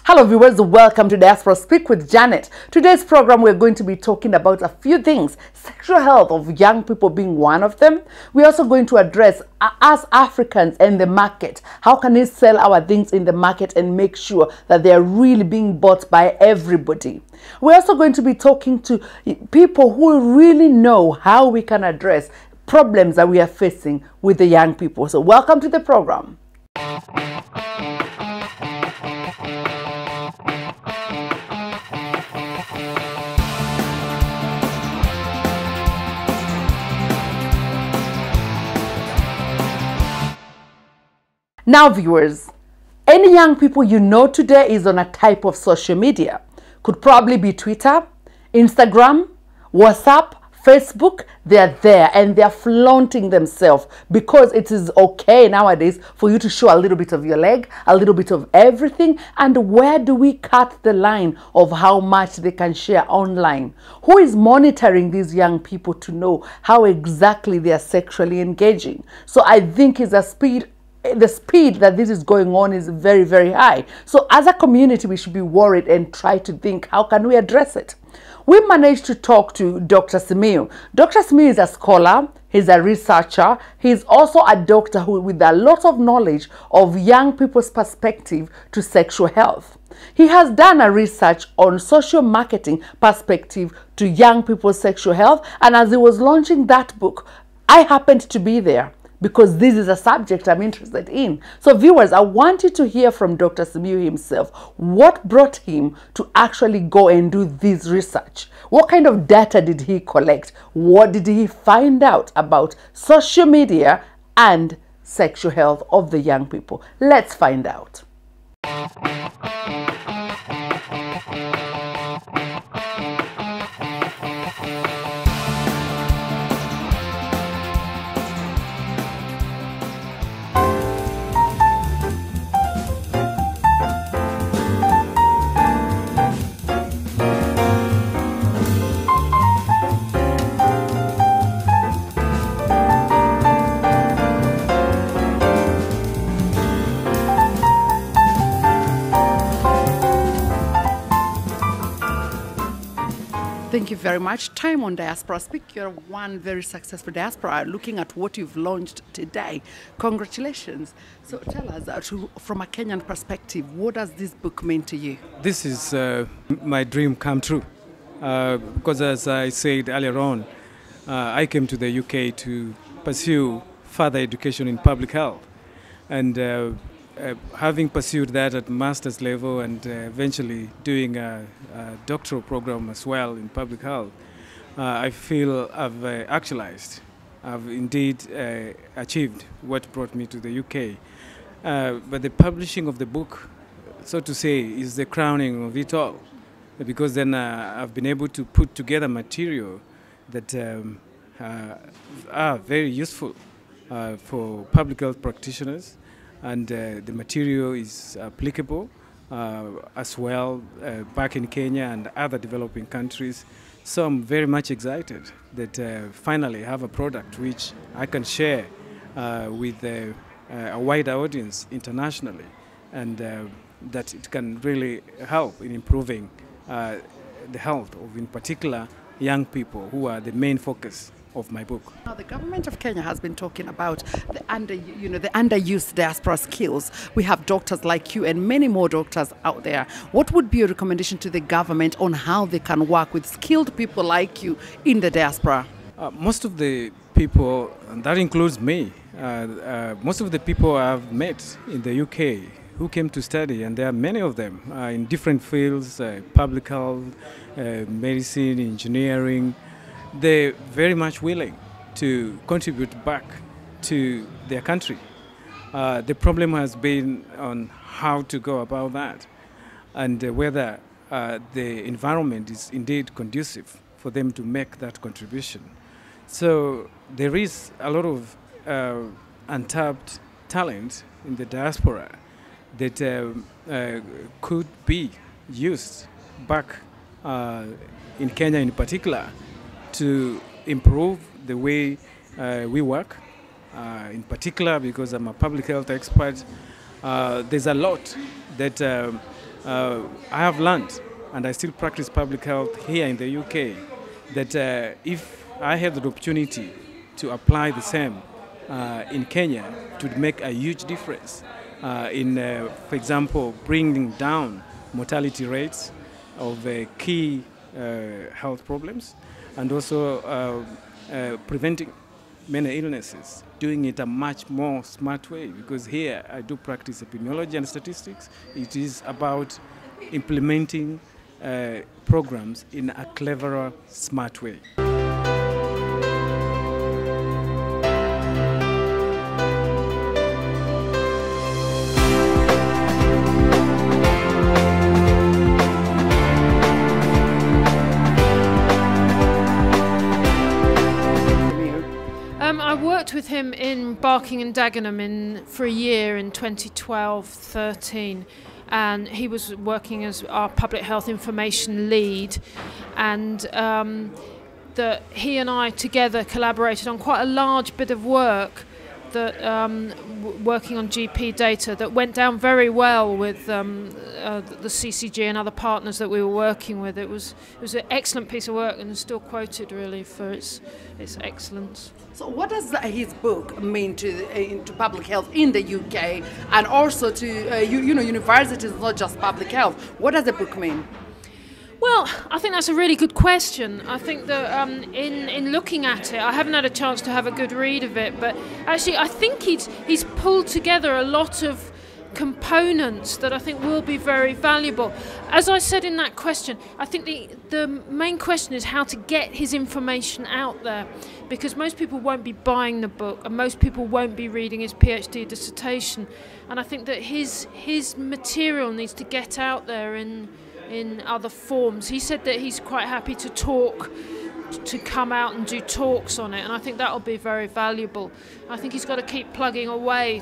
Hello viewers, welcome to Diaspora Speak with Janet. Today's program we're going to be talking about a few things, sexual health of young people being one of them. We're also going to address us Africans and the market. How can we sell our things in the market and make sure that they're really being bought by everybody? We're also going to be talking to people who really know how we can address problems that we are facing with the young people. So welcome to the program. Now viewers, any young people you know today is on a type of social media. Could probably be Twitter, Instagram, WhatsApp, Facebook. They're there and they're flaunting themselves because it is okay nowadays for you to show a little bit of your leg, a little bit of everything. And where do we cut the line of how much they can share online? Who is monitoring these young people to know how exactly they are sexually engaging? So I think the speed that this is going on is very, very high. So as a community, we should be worried and try to think, how can we address it? We managed to talk to Dr. Simiyu. Dr. Simiyu is a scholar, he's a researcher, he's also a doctor with a lot of knowledge of young people's perspective to sexual health. He has done a research on social marketing perspective to young people's sexual health, and as he was launching that book, I happened to be there, because this is a subject I'm interested in. So viewers, I want you to hear from Dr. Simiyu himself. What brought him to actually go and do this research? What kind of data did he collect? What did he find out about social media and sexual health of the young people? Let's find out. Thank you very much. Time on Diaspora Speak. You're one very successful diaspora. Looking at what you've launched today, congratulations. So tell us, from a Kenyan perspective, what does this book mean to you? This is my dream come true. Because as I said earlier on, I came to the UK to pursue further education in public health. And having pursued that at master's level and eventually doing a doctoral program as well in public health, I feel I've actualized. I've indeed achieved what brought me to the UK. But the publishing of the book, so to say, is the crowning of it all. Because then I've been able to put together material that are very useful for public health practitioners. And the material is applicable as well back in Kenya and other developing countries. So I'm very much excited that finally have a product which I can share with a wider audience internationally, and that it can really help in improving the health of, in particular, young people who are the main focus of my book. Now, the government of Kenya has been talking about the underused diaspora skills. We have doctors like you and many more doctors out there. What would be your recommendation to the government on how they can work with skilled people like you in the diaspora? Most of the people, and that includes me, most of the people I've met in the UK who came to study, and there are many of them in different fields, public health, medicine, engineering. They're very much willing to contribute back to their country. The problem has been on how to go about that and whether the environment is indeed conducive for them to make that contribution. So there is a lot of untapped talent in the diaspora that could be used back in Kenya in particular to improve the way we work, in particular because I'm a public health expert. There's a lot that I have learned, and I still practice public health here in the UK, that if I had the opportunity to apply the same in Kenya, it would make a huge difference in, for example, bringing down mortality rates of key health problems, and also preventing many illnesses, doing it a much more smart way, because here I do practice epidemiology and statistics. It is about implementing programs in a cleverer, smart way. I worked with him in Barking and Dagenham for a year in 2012-13, and he was working as our public health information lead, and he and I together collaborated on quite a large bit of work that working on GP data that went down very well with the CCG and other partners that we were working with. It was an excellent piece of work and is still quoted really for its excellence. So what does his book mean to public health in the UK, and also to universities, not just public health? What does the book mean? Well, I think that's a really good question. I think that in looking at it, I haven't had a chance to have a good read of it, but actually I think he's pulled together a lot of components that I think will be very valuable. As I said in that question, I think the main question is how to get his information out there, because most people won't be buying the book and most people won't be reading his PhD dissertation, and I think that his material needs to get out there in other forms. He said that he's quite happy to come out and do talks on it, and I think that'll be very valuable. I think he's got to keep plugging away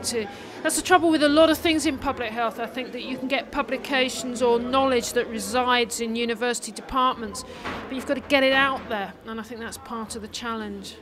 that's the trouble with a lot of things in public health. I think that you can get publications or knowledge that resides in university departments, but you've got to get it out there, and I think that's part of the challenge.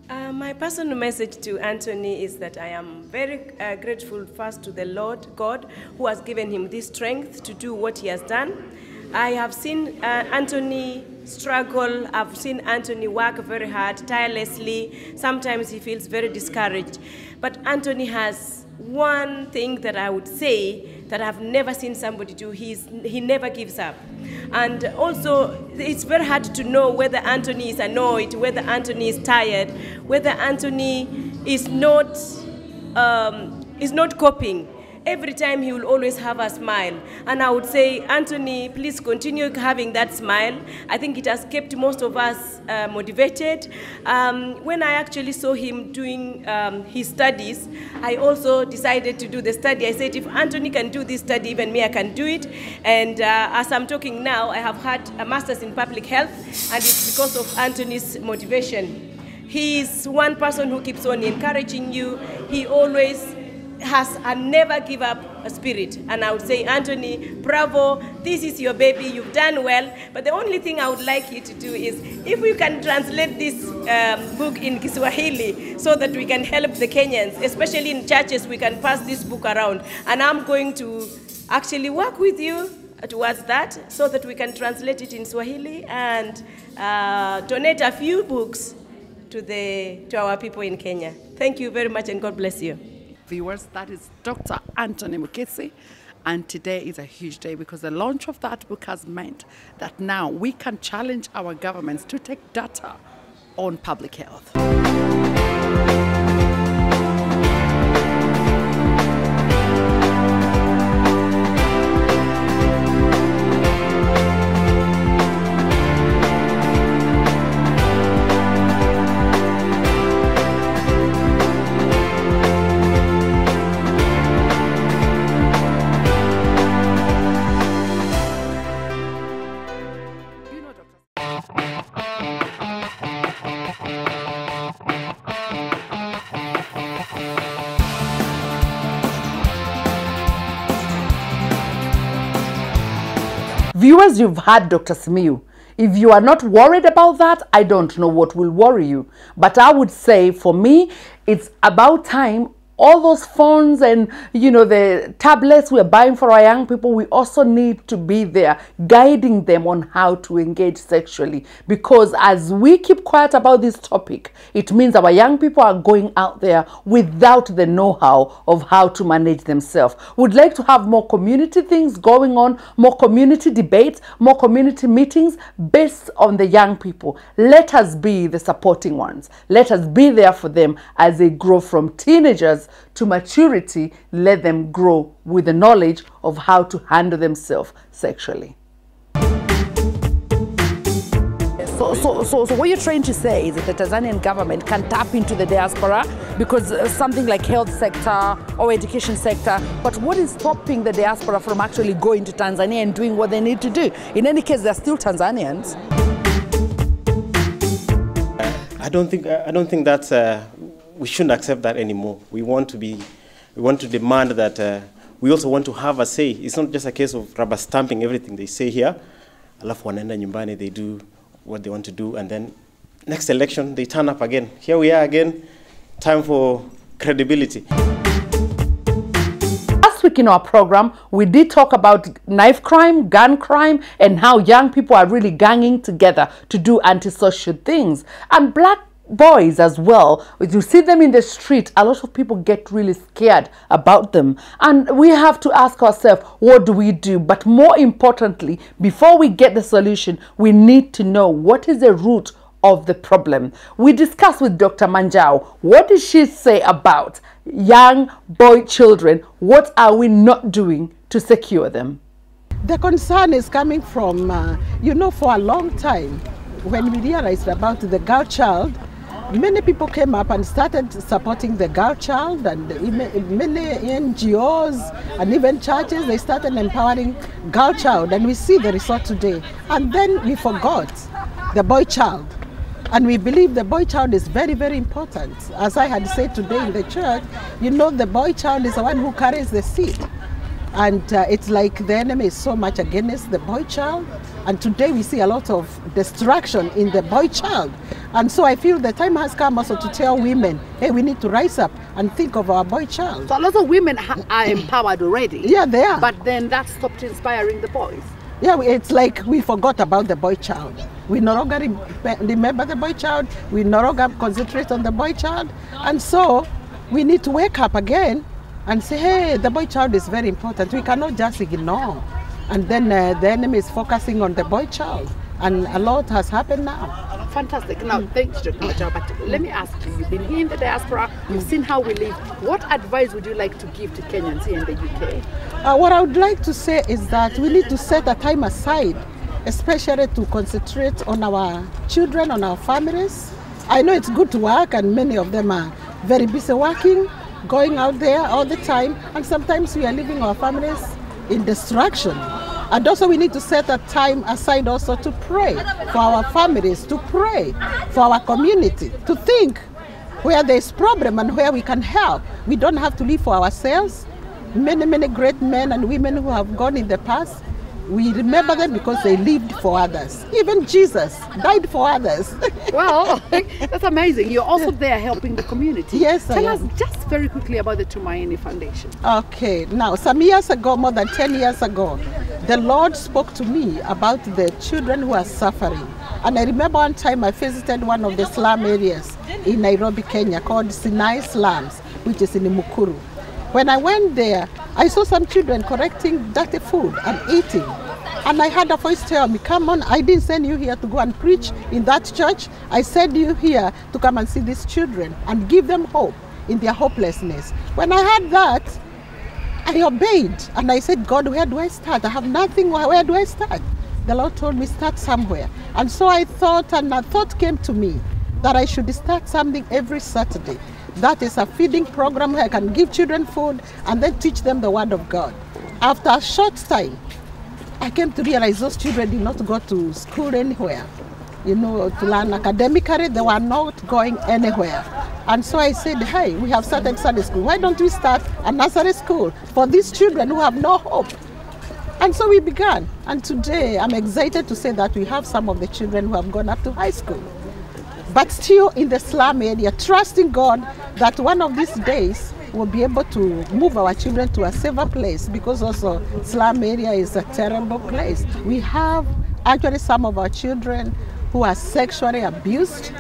My personal message to Anthony is that I am very grateful first to the Lord God, who has given him this strength to do what he has done. I have seen Anthony struggle. I've seen Anthony work very hard, tirelessly. Sometimes he feels very discouraged. But Anthony has one thing that I would say that I've never seen somebody do. He never gives up. And also, it's very hard to know whether Anthony is annoyed, whether Anthony is tired, whether Anthony is not coping. Every time he will always have a smile. And I would say, Anthony, please continue having that smile. I think it has kept most of us motivated. When I actually saw him doing his studies, I also decided to do the study. I said, if Anthony can do this study, even me, I can do it. And as I'm talking now, I have had a master's in public health, and it's because of Anthony's motivation. He's one person who keeps on encouraging you. He always has a never give up spirit, and I would say, Anthony, bravo, this is your baby, you've done well, but the only thing I would like you to do is, if you can translate this book in Kiswahili so that we can help the Kenyans, especially in churches, we can pass this book around, and I'm going to actually work with you towards that so that we can translate it in Swahili and donate a few books to our people in Kenya. Thank you very much, and God bless you. Viewers, that is Dr. Anthony Mukisi, and today is a huge day because the launch of that book has meant that now we can challenge our governments to take data on public health. Viewers, you've heard Dr. Simiyu. If you are not worried about that, I don't know what will worry you. But I would say, for me, it's about time all those phones and, you know, the tablets we're buying for our young people, we also need to be there guiding them on how to engage sexually. Because as we keep quiet about this topic, it means our young people are going out there without the know-how of how to manage themselves. We'd like to have more community things going on, more community debates, more community meetings based on the young people. Let us be the supporting ones. Let us be there for them as they grow from teenagers to maturity. Let them grow with the knowledge of how to handle themselves sexually. So what you're trying to say is that the Tanzanian government can tap into the diaspora because something like health sector or education sector, but what is stopping the diaspora from actually going to Tanzania and doing what they need to do? In any case, they're still Tanzanians. I don't think that's we shouldn't accept that anymore. We want to demand that we also want to have a say. It's not just a case of rubber stamping everything they say here. Alafu wanaenda nyumbani, they do what they want to do, and then next election they turn up again. Here we are again, time for credibility. Last week in our program, we did talk about knife crime, gun crime, and how young people are really ganging together to do antisocial things. And black boys as well, you see them in the street, a lot of people get really scared about them, and we have to ask ourselves, what do we do? But more importantly, before we get the solution, we need to know what is the root of the problem. We discussed with Dr. Manjao. What did she say about young boy children? What are we not doing to secure them? The concern is coming from, you know, for a long time, when we realized about the girl child, many people came up and started supporting the girl child, and many NGOs and even churches, they started empowering girl child, and we see the result today. And then we forgot the boy child. And we believe the boy child is very, very important. As I had said today in the church, you know, the boy child is the one who carries the seed. And it's like the enemy is so much against the boy child. And today we see a lot of destruction in the boy child. And so I feel the time has come also to tell women, hey, we need to rise up and think of our boy child. So a lot of women are empowered already. Yeah, they are. But then that stopped inspiring the boys. Yeah, it's like we forgot about the boy child. We no longer remember the boy child. We no longer concentrate on the boy child. And so we need to wake up again and say, hey, the boy child is very important. We cannot just ignore. And then the enemy is focusing on the boy child. And a lot has happened now. Fantastic. Now, thanks, Dr. Majao, but let me ask you, you've been here in the diaspora, you've seen how we live. What advice would you like to give to Kenyans here in the UK? What I would like to say is that we need to set a time aside, especially to concentrate on our children, on our families. I know it's good to work, and many of them are very busy working, going out there all the time, and sometimes we are leaving our families in destruction. And also we need to set a time aside also to pray for our families, to pray for our community, to think where there is problem and where we can help. We don't have to live for ourselves. Many, many great men and women who have gone in the past, we remember them because they lived for others. Even Jesus died for others. Well, that's amazing. You're also there helping the community. Yes, Tell us just very quickly about the Tumaini Foundation. Okay, now some years ago, more than 10 years ago, the Lord spoke to me about the children who are suffering. And I remember one time I visited one of the slum areas in Nairobi, Kenya, called Sinai Slums, which is in Mukuru. When I went there, I saw some children collecting dirty food and eating. And I had a voice tell me, come on, I didn't send you here to go and preach in that church. I sent you here to come and see these children and give them hope in their hopelessness. When I heard that, I obeyed. And I said, God, where do I start? I have nothing. Where do I start? The Lord told me, start somewhere. And so I thought, and a thought came to me that I should start something every Saturday. That is a feeding program where I can give children food and then teach them the word of God. After a short time, I came to realize those children did not go to school anywhere. You know, to learn academically, they were not going anywhere. And so I said, hey, we have started Sunday school. Why don't we start a nursery school for these children who have no hope? And so we began. And today, I'm excited to say that we have some of the children who have gone up to high school, but still in the slum area, trusting God that one of these days we'll be able to move our children to a safer place, because also slum area is a terrible place. We have actually some of our children who are sexually abused,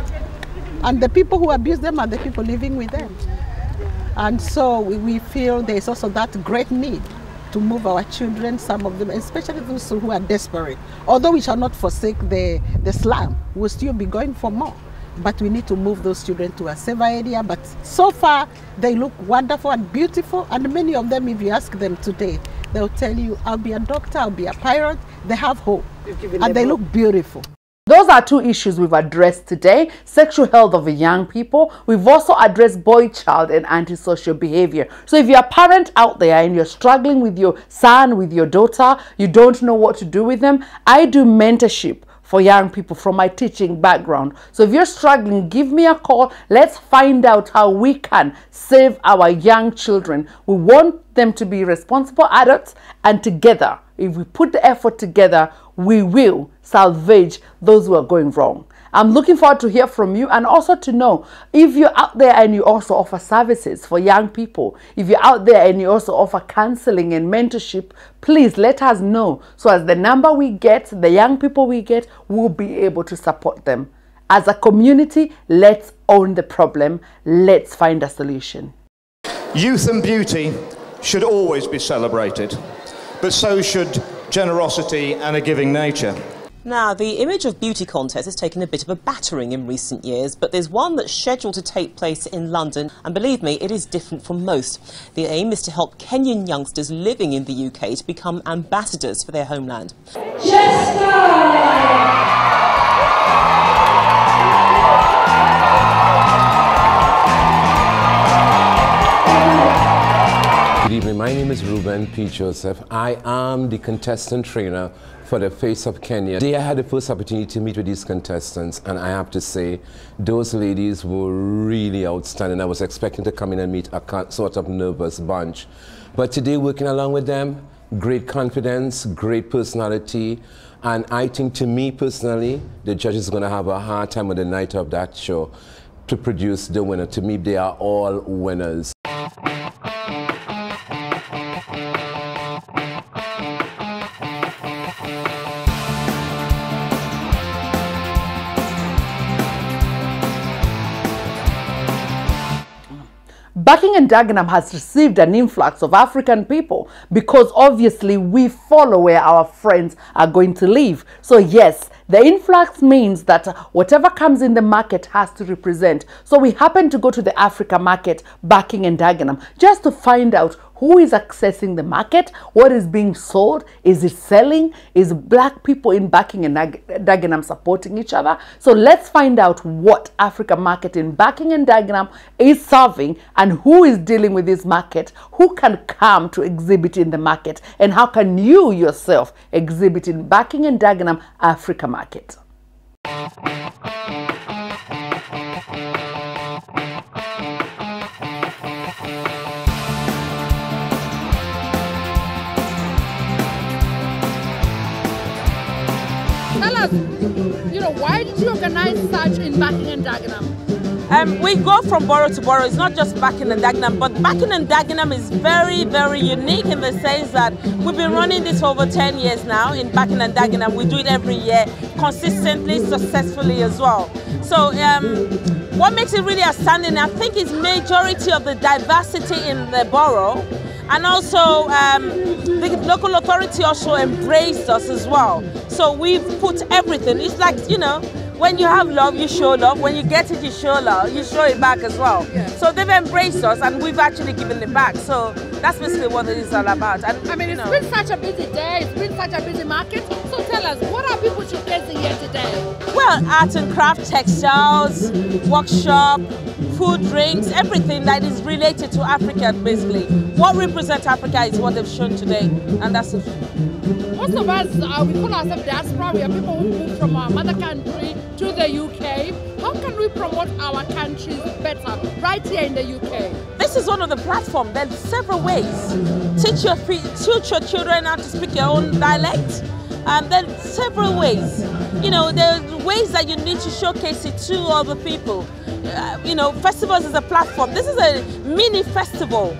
and the people who abuse them are the people living with them. And so we feel there's also that great need to move our children, some of them, especially those who are desperate. Although we shall not forsake the slum, we'll still be going for more. But we need to move those children to a safer area. But so far, they look wonderful and beautiful. And many of them, if you ask them today, they'll tell you, I'll be a doctor, I'll be a pilot. They have hope. And they look beautiful. Those are two issues we've addressed today: sexual health of young people. We've also addressed boy child and antisocial behavior. So if you're a parent out there and you're struggling with your son, with your daughter, you don't know what to do with them, I do mentorship for young people from my teaching background. So if you're struggling, give me a call. Let's find out how we can save our young children. We want them to be responsible adults, and together, if we put the effort together, we will salvage those who are going wrong. I'm looking forward to hear from you, and also to know if you're out there and you also offer services for young people. If you're out there and you also offer counseling and mentorship, please let us know. So as the number we get, the young people we get, we'll be able to support them. As a community, let's own the problem. Let's find a solution. Youth and beauty should always be celebrated, but so should generosity and a giving nature. Now, the image of beauty contest has taken a bit of a battering in recent years, but there's one that's scheduled to take place in London, and believe me, it is different from most. The aim is to help Kenyan youngsters living in the UK to become ambassadors for their homeland. Good evening, my name is Ruben P. Joseph. I am the contestant trainer for the Face of Kenya. Today I had the first opportunity to meet with these contestants, and I have to say, those ladies were really outstanding. I was expecting to come in and meet a sort of nervous bunch. But today, working along with them, great confidence, great personality, and I think, to me personally, the judges are going to have a hard time with the night of that show to produce the winner. To me, they are all winners. Barking and Dagenham has received an influx of African people because obviously we follow where our friends are going to live. So yes, the influx means that whatever comes in the market has to represent. So we happen to go to the Africa market, Barking and Dagenham, just to find out who is accessing the market, what is being sold, is it selling, is black people in Barking and Dagenham supporting each other? So let's find out what Africa market in Barking and Dagenham is serving, and who is dealing with this market, who can come to exhibit in the market, and how can you yourself exhibit in Barking and Dagenham Africa market. Tell us, why did you organize such in Barking and Dagenham? We go from borough to borough. It's not just Barking and Dagenham, but Barking and Dagenham is very, very unique in the sense that we've been running this for over 10 years now in Barking and Dagenham. We do it every year, consistently, successfully as well. So what makes it really outstanding, I think, is majority of the diversity in the borough, and also the local authority also embraced us as well. So we've put everything. It's like, when you have love, you show love. When you get it, you show love. You show it back as well. Yeah. So they've embraced us, and we've actually given it back. So that's basically what it is all about. And I mean, it's been such a busy day. It's been such a busy market. So tell us, what are people showcasing here today? Well, art and craft, textiles, workshop, food, drinks, everything that is related to Africa, basically. What represents Africa is what they've shown today, and that's it. Most of us, we call ourselves diaspora. We are people who move from our mother country to the UK. How can we promote our countries better right here in the UK? This is one of the platforms. There's several ways. Teach your children how to speak your own dialect. And then several ways. There are ways that you need to showcase it to other people. you know, festivals is a platform. This is a mini festival.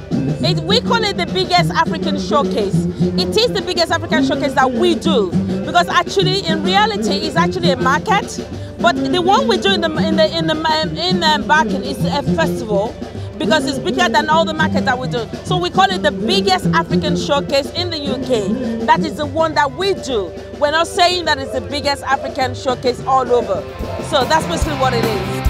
We call it the biggest African showcase. It is the biggest African showcase that we do, because actually, in reality, it's actually a market. But the one we do in Barking is a festival, because it's bigger than all the markets that we do. So we call it the biggest African showcase in the UK. That is the one that we do. We're not saying that it's the biggest African showcase all over. So that's basically what it is.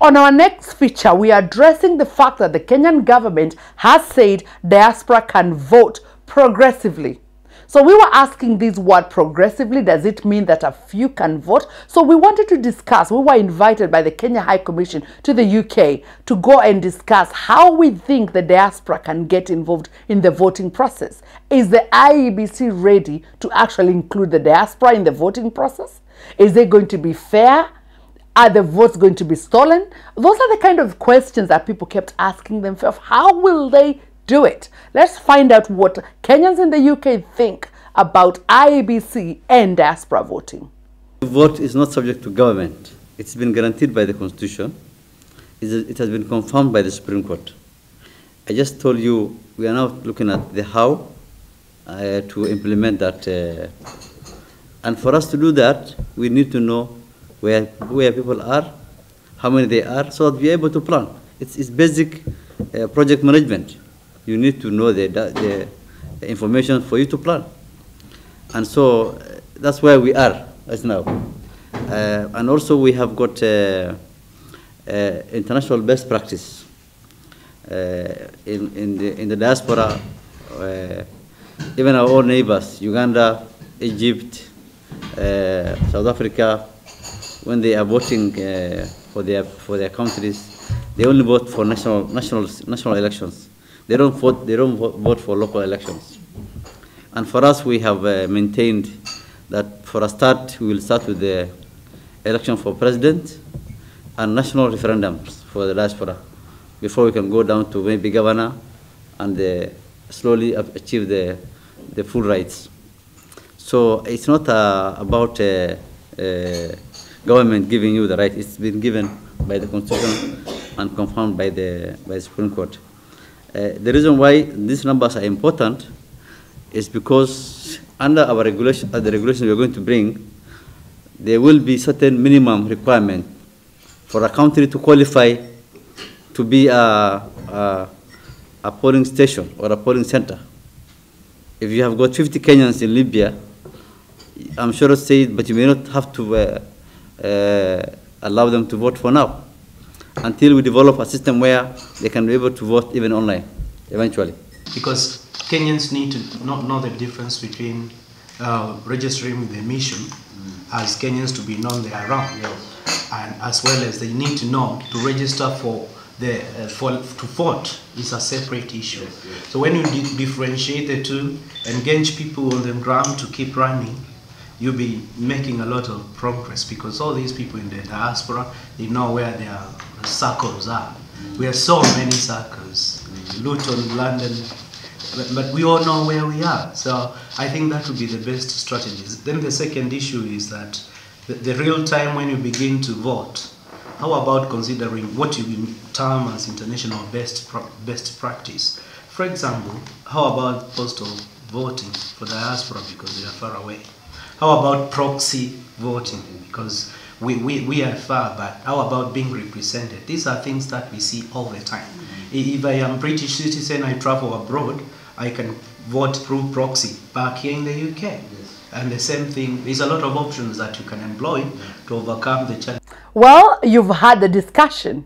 On our next feature, we are addressing the fact that the Kenyan government has said diaspora can vote progressively. So we were asking this word progressively, does it mean that a few can vote? So we wanted to discuss, we were invited by the Kenya High Commission to the UK to go and discuss how we think the diaspora can get involved in the voting process. Is the IEBC ready to actually include the diaspora in the voting process? Is it going to be fair? Are the votes going to be stolen? Those are the kind of questions that people kept asking themselves. How will they do it? Let's find out what Kenyans in the UK think about IEBC and diaspora voting. The vote is not subject to government. It's been guaranteed by the Constitution. It has been confirmed by the Supreme Court. I just told you we are now looking at the how to implement that. And for us to do that, we need to know where people are, how many they are, so that we are able to plan. It's basic project management. You need to know the information for you to plan. And so that's where we are right now. And also we have got international best practice in the diaspora. Even our own neighbors, Uganda, Egypt, South Africa, when they are voting for their countries, they only vote for national elections. They don't vote for local elections. And for us, we have maintained that for a start, we will start with the election for president and national referendums for the diaspora before we can go down to maybe governor and slowly achieve the full rights. So it's not about government giving you the right. It's been given by the Constitution and confirmed by the Supreme Court. The reason why these numbers are important is because under our regulation, the regulations we are going to bring, there will be certain minimum requirement for a country to qualify to be a polling station or a polling center. If you have got 50 Kenyans in Libya, I'm sure it's said, but you may not have to allow them to vote for now, until we develop a system where they can be able to vote even online, eventually. Because Kenyans need to know the difference between registering with the mission as Kenyans to be known they are around, and as well as they need to know to register for to vote is a separate issue. So when you differentiate the two, engage people on the ground to keep running, you'll be making a lot of progress, because all these people in the diaspora, they know where their circles are. We have so many circles, Luton, London, but we all know where we are. So I think that would be the best strategies. Then the second issue is that the real time when you begin to vote, how about considering what you term as international best practice? For example, how about postal voting for diaspora because they are far away? How about proxy voting because we are far, but how about being represented? These are things that we see all the time. If I am British citizen, I travel abroad, I can vote through proxy back here in the UK. Yes. And the same thing, there's a lot of options that you can employ to overcome the challenge. Well, you've had the discussion.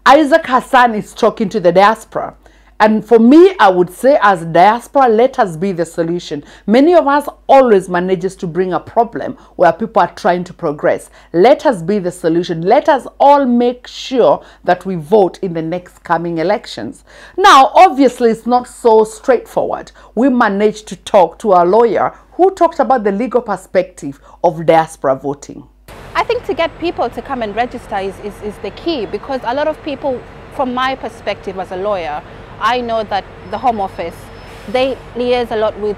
Isaac Hassan is talking to the diaspora. And for me, I would say as diaspora, let us be the solution. Many of us always manages to bring a problem where people are trying to progress. Let us be the solution. Let us all make sure that we vote in the next coming elections. Now, obviously, it's not so straightforward. We managed to talk to a lawyer who talked about the legal perspective of diaspora voting. I think to get people to come and register is the key, because a lot of people, from my perspective as a lawyer, I know that the Home Office, they liaise a lot with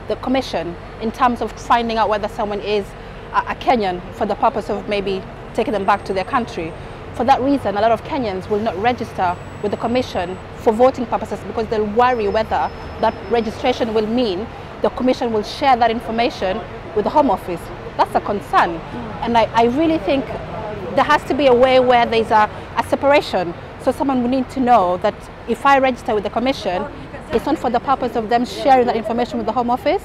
the Commission in terms of finding out whether someone is a Kenyan for the purpose of maybe taking them back to their country. For that reason, a lot of Kenyans will not register with the Commission for voting purposes because they'll worry whether that registration will mean the Commission will share that information with the Home Office. That's a concern. And I really think there has to be a way where there's a separation. So someone will need to know that if I register with the Commission, it's not for the purpose of them sharing that information with the Home Office.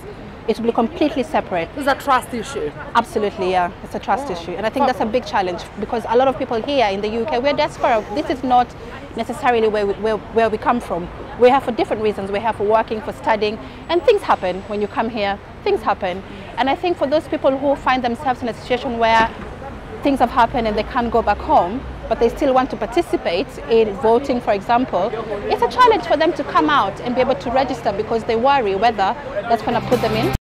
It will be completely separate. It's a trust issue. Absolutely, yeah. It's a trust issue. And I think that's a big challenge because a lot of people here in the UK, we're diaspora. This is not necessarily where we come from. We're here for different reasons. We're here for working, for studying, and things happen when you come here. Things happen. And I think for those people who find themselves in a situation where things have happened and they can't go back home, but they still want to participate in voting, for example, it's a challenge for them to come out and be able to register because they worry whether that's going to put them in.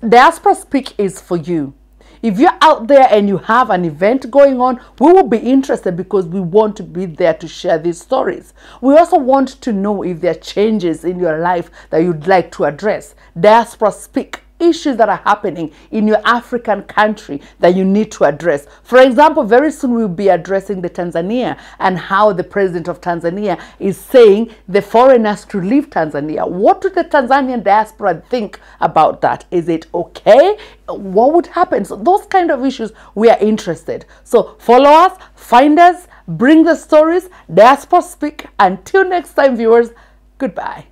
Diaspora Speak is for you. If you're out there and you have an event going on, we will be interested because we want to be there to share these stories. We also want to know if there are changes in your life that you'd like to address. Diaspora Speak. Issues that are happening in your African country that you need to address. For example, very soon we'll be addressing the Tanzania and how the president of Tanzania is saying the foreigners to leave Tanzania. What do the Tanzanian diaspora think about that? Is it okay? What would happen? So those kind of issues we are interested. So follow us, find us, bring the stories. Diaspora Speak. Until next time, viewers, goodbye.